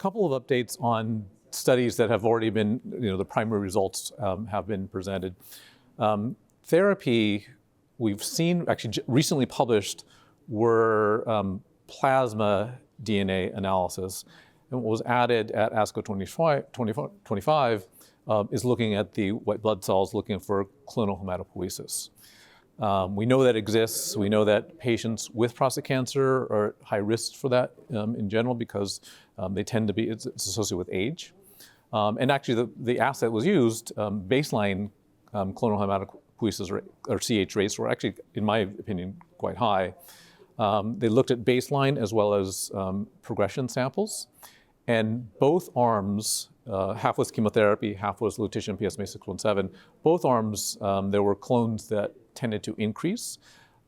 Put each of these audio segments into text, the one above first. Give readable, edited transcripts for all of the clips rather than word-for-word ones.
couple of updates on studies that have already been, the primary results have been presented. TheraP, we've seen, actually recently published, were plasma DNA analysis. And what was added at ASCO 2025 is looking at the white blood cells, looking for clonal hematopoiesis. We know that exists. We know that patients with prostate cancer are at high risk for that in general because they tend to be, it's associated with age. And actually the assay was used, baseline clonal hematopoiesis or CH rates were actually, in my opinion, quite high. They looked at baseline as well as progression samples. And both arms, half was chemotherapy, half was lutetium PSMA 617, both arms, there were clones that tended to increase,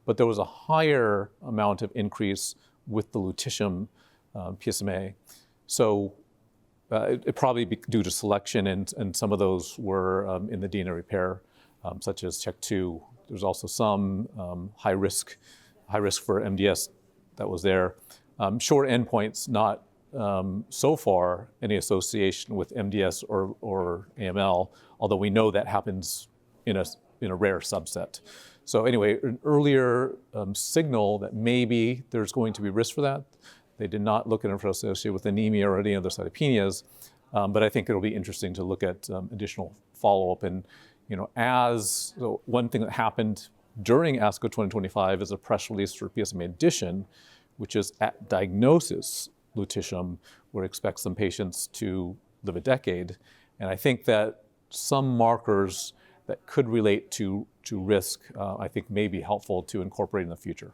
but there was a higher amount of increase with the lutetium PSMA. So it probably be due to selection, and some of those were in the DNA repair, such as CHEK2. There's also some high risk for MDS that was there. Short endpoints, not so far any association with MDS or AML, although we know that happens in a rare subset. So anyway, an earlier signal that maybe there's going to be risk for that. They did not look at it associated with anemia or any other cytopenias, but I think it'll be interesting to look at additional follow-up. And so one thing that happened during ASCO 2025 is a press release for PSMA addition, which is at diagnosis lutetium, where it expects some patients to live a decade. And I think that some markers that could relate to risk, I think may be helpful to incorporate in the future.